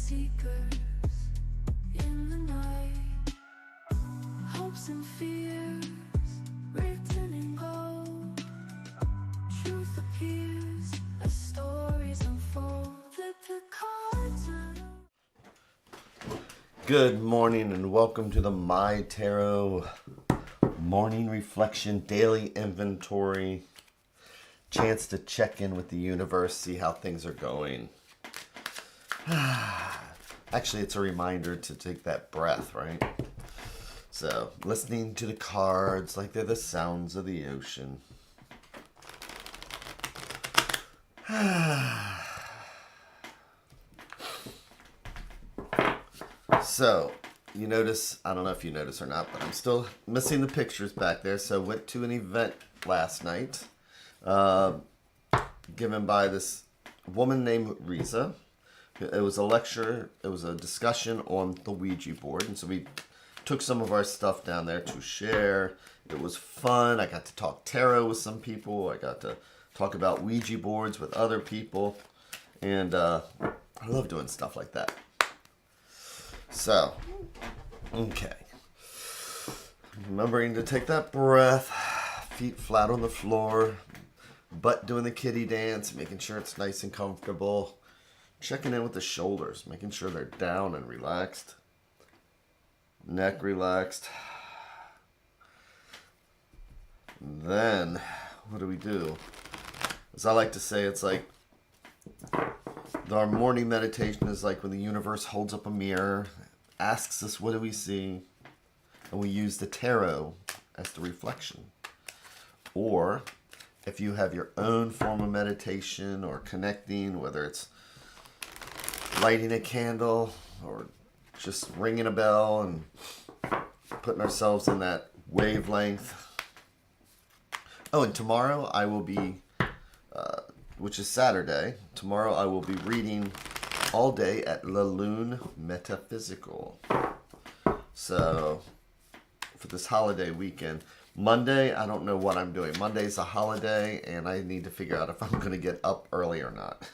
seekers in the night, hopes and fears written in gold. Truth appears as stories unfold. Flip the cards. Good morning and welcome to the MyTarot morning reflection, daily inventory. Chance to check in with the universe, see how things are going. Actually, it's a reminder to take that breath, right? So, listening to the cards like they're the sounds of the ocean. So, you notice, I don't know if you notice or not, but I'm still missing the pictures back there. So, went to an event last night given by this woman named Riza. It was a lecture, it was a discussion on the Ouija board. And so we took some of our stuff down there to share. It was fun. I got to talk tarot with some people. I got to talk about Ouija boards with other people. And I love doing stuff like that. So, okay. Remembering to take that breath, feet flat on the floor, butt doing the kitty dance, making sure it's nice and comfortable. Checking in with the shoulders, making sure they're down and relaxed. Neck relaxed. Then, what do? As I like to say, it's like our morning meditation is like when the universe holds up a mirror, asks us what do we see, and we use the tarot as the reflection. Or if you have your own form of meditation or connecting, whether it's lighting a candle or just ringing a bell and putting ourselves in that wavelength. Oh, and tomorrow I will be, which is Saturday, tomorrow I will be reading all day at Lune Metaphysical. So, for this holiday weekend. Monday, I don't know what I'm doing. Monday's a holiday, and I need to figure out if I'm going to get up early or not.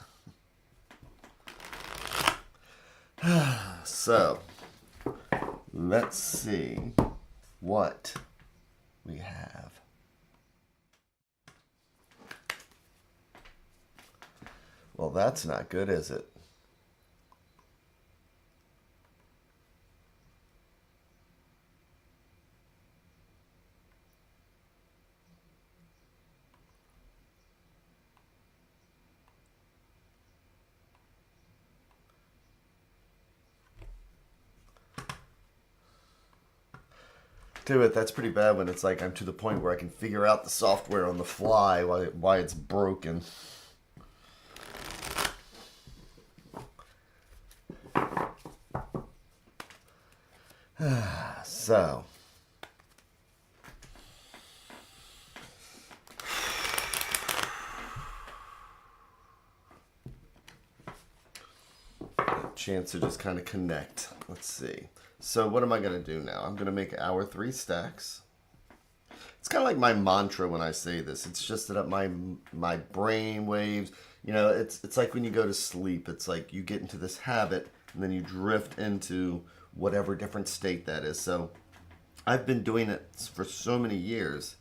So, let's see what we have. Well, that's not good, is it? Do it. That's pretty bad when it's like I'm to the point where I can figure out the software on the fly why it's broken. So, chance to just kind of connect. Let's see. So what am I going to do now? I'm going to make our 3 stacks. It's kind of like my mantra when I say this. It's just that my brain waves, you know, it's like when you go to sleep. It's like you get into this habit and then you drift into whatever different state that is. So I've been doing it for so many years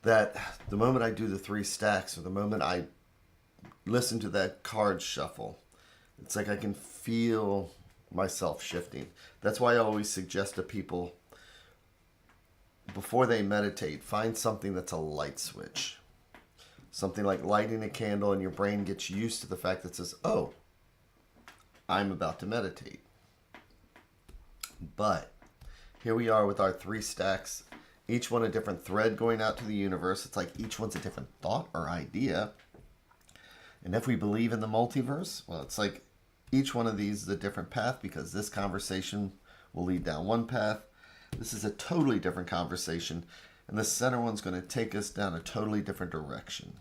that the moment I do the 3 stacks or the moment I listen to that card shuffle, it's like I can feel myself shifting. That's why I always suggest to people before they meditate, find something that's a light switch. Something like lighting a candle and your brain gets used to the fact that it says, oh, I'm about to meditate. But here we are with our 3 stacks, each one a different thread going out to the universe. It's like each one's a different thought or idea. And if we believe in the multiverse, well, it's like each one of these is a different path because this conversation will lead down one path. This is a totally different conversation. And the center one's going to take us down a totally different direction.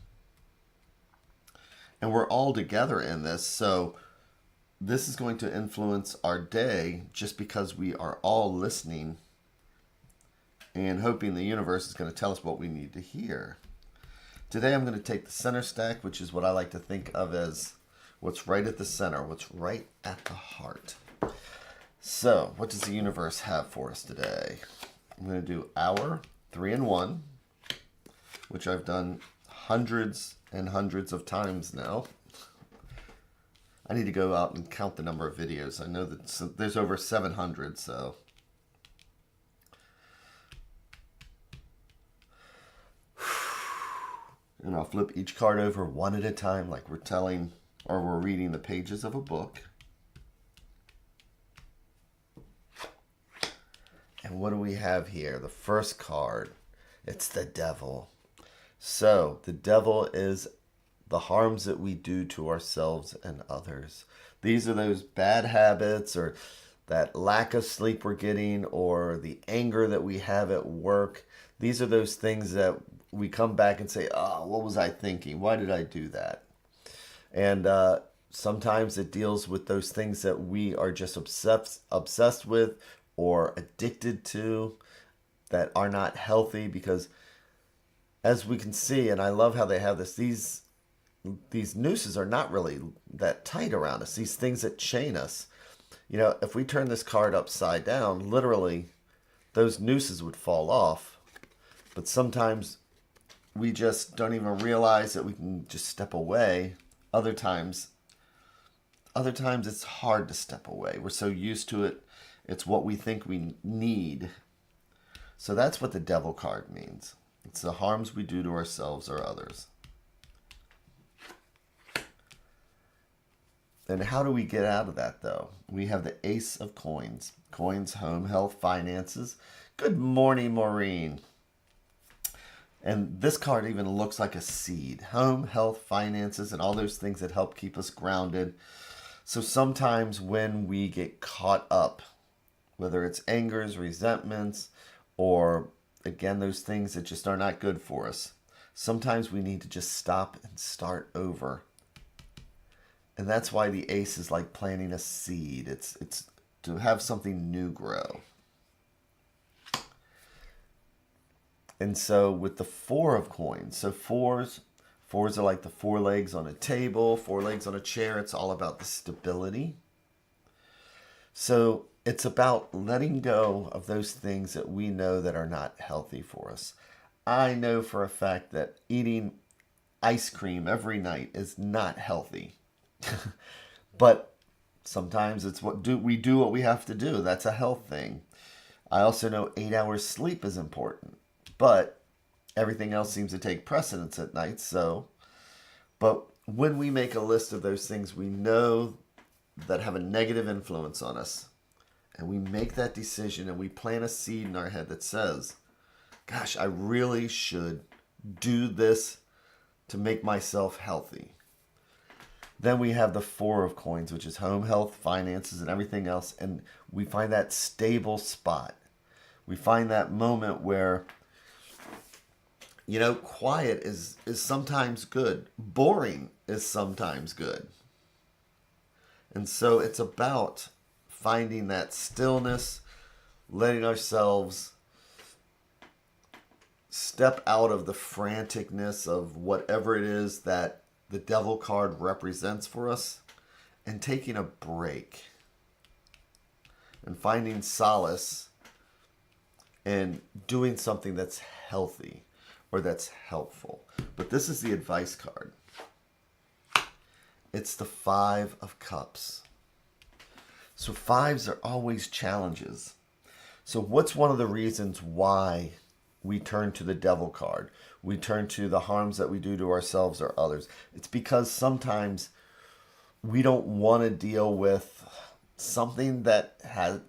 And we're all together in this. So this is going to influence our day just because we are all listening and hoping the universe is going to tell us what we need to hear. Today I'm going to take the center stack, which is what I like to think of as What's right at the center? What's right at the heart? So, what does the universe have for us today? I'm going to do Hour 3 in 1, which I've done hundreds and hundreds of times now. I need to go out and count the number of videos. I know that there's over 700, so. And I'll flip each card over one at a time, like we're reading the pages of a book. And what do we have here? The first card, it's the devil. So the devil is the harms that we do to ourselves and others. These are those bad habits or that lack of sleep we're getting or the anger that we have at work. These are those things that we come back and say, oh, what was I thinking? Why did I do that? And sometimes it deals with those things that we are just obsessed with or addicted to that are not healthy, because as we can see, and I love how they have this, these nooses are not really that tight around us. These things that chain us. You know, if we turn this card upside down, literally those nooses would fall off. But sometimes we just don't even realize that we can just step away. Other times it's hard to step away. We're so used to it. It's what we think we need. So that's what the devil card means. It's the harms we do to ourselves or others. And how do we get out of that, though? We have the Ace of Coins. Coins, home, health, finances. Good morning, Maureen. And this card even looks like a seed. Home, health, finances, and all those things that help keep us grounded. So sometimes when we get caught up, whether it's angers, resentments, or again, those things that just are not good for us, sometimes we need to just stop and start over. And that's why the ace is like planting a seed. It's to have something new grow. And so with the Four of Coins, so fours are like the four legs on a table, four legs on a chair. It's all about the stability. So it's about letting go of those things that we know that are not healthy for us. I know for a fact that eating ice cream every night is not healthy. But sometimes it's we do what we have to do. That's a health thing. I also know 8 hours sleep is important, but everything else seems to take precedence at night. But when we make a list of those things we know that have a negative influence on us, and we make that decision and we plant a seed in our head that says, gosh, I really should do this to make myself healthy. Then we have the Four of Coins, which is home, health, finances, and everything else. And we find that stable spot. We find that moment where, quiet is sometimes good. Boring is sometimes good. And so it's about finding that stillness, letting ourselves step out of the franticness of whatever it is that the devil card represents for us, and taking a break and finding solace in doing something that's healthy or that's helpful. But this is the advice card. It's the Five of Cups. So fives are always challenges. So what's one of the reasons why we turn to the devil card? We turn to the harms that we do to ourselves or others. It's because sometimes we don't want to deal with something that has,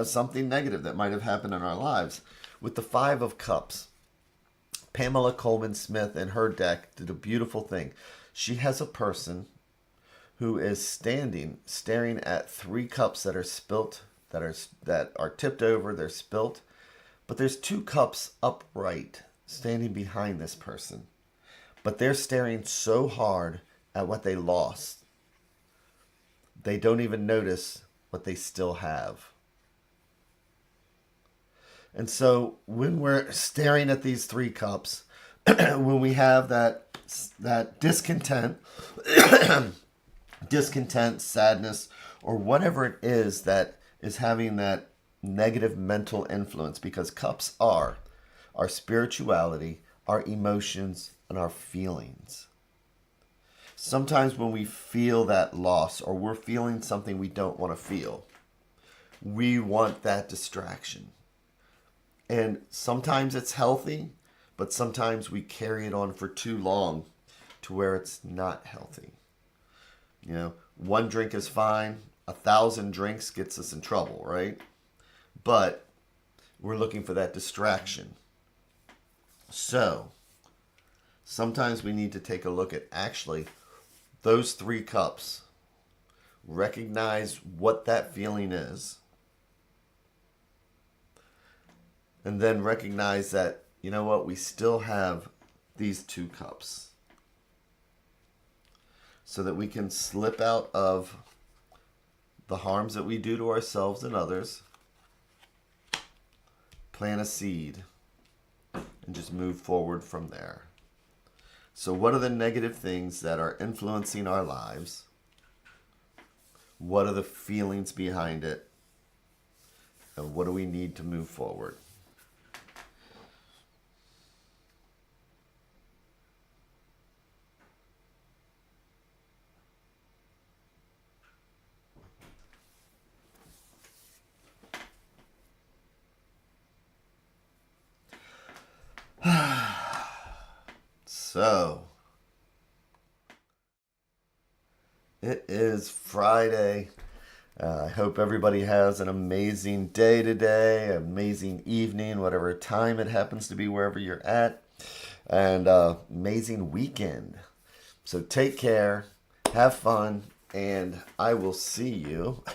something negative that might have happened in our lives. With the Five of Cups, Pamela Coleman Smith in her deck did a beautiful thing. She has a person who is staring at 3 cups that are spilt, that are tipped over, they're spilt. But there's 2 cups upright, standing behind this person. But they're staring so hard at what they lost, they don't even notice what they still have. And so when we're staring at these 3 cups, when we have that discontent, discontent, sadness, or whatever it is that is having that negative mental influence, because cups are our spirituality, our emotions, and our feelings. Sometimes when we feel that loss or we're feeling something we don't want to feel, we want that distraction. And sometimes it's healthy, but sometimes we carry it on for too long to where it's not healthy. You know, one drink is fine, 1,000 drinks gets us in trouble, right? But we're looking for that distraction. So, sometimes we need to take a look at actually those 3 cups. Recognize what that feeling is. And then recognize that, you know what, we still have these 2 cups. So that we can slip out of the harms that we do to ourselves and others. Plant a seed. And just move forward from there. So what are the negative things that are influencing our lives? What are the feelings behind it? And what do we need to move forward? So, it is Friday. I hope everybody has an amazing day today, amazing evening, whatever time it happens to be, wherever you're at, and amazing weekend. So take care, have fun, and I will see you.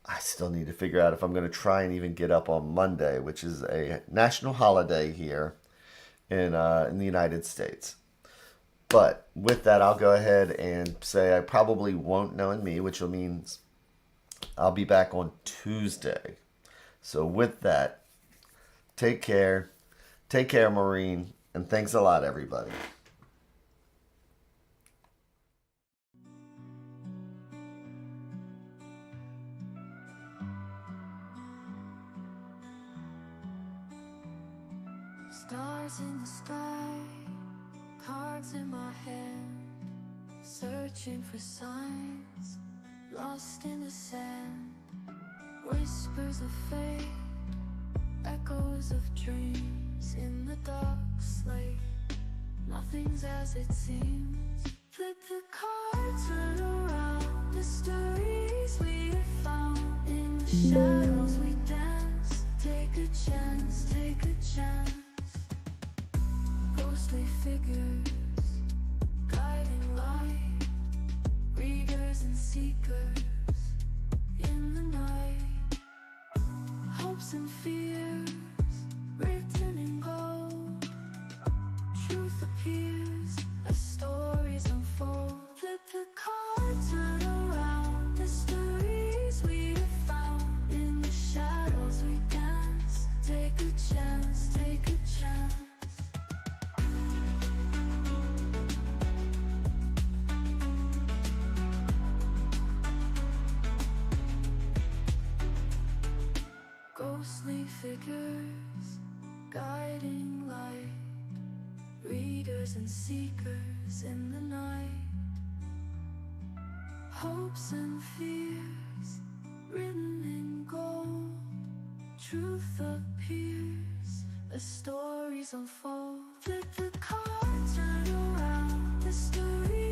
I still need to figure out if I'm going to try and even get up on Monday, which is a national holiday here in the United States. But with that, I'll go ahead and say I probably won't know in me, which means I'll be back on Tuesday. So with that, take care. Take care, Maureen. And thanks a lot, everybody. Stars in the sky, cards in my hand, searching for signs, lost in the sand. Whispers of fate, echoes of dreams in the dark slate. Nothing's as it seems. Flip the cards, turn around. Mysteries we have found. In the shadows we dance. Take a chance, take a chance. Ghostly figures, guiding light. Readers and seekers in the night. Hopes and fears written in gold. Truth appears as stories unfold. Flip the cards, turn around. Mysteries we have found. In the shadows we dance. Take a chance, take a chance. Ghostly figures, guiding light. Readers and seekers in the night. Hopes and fears written in gold. Truth appears as stories unfold. Flip the cards, turn around. The story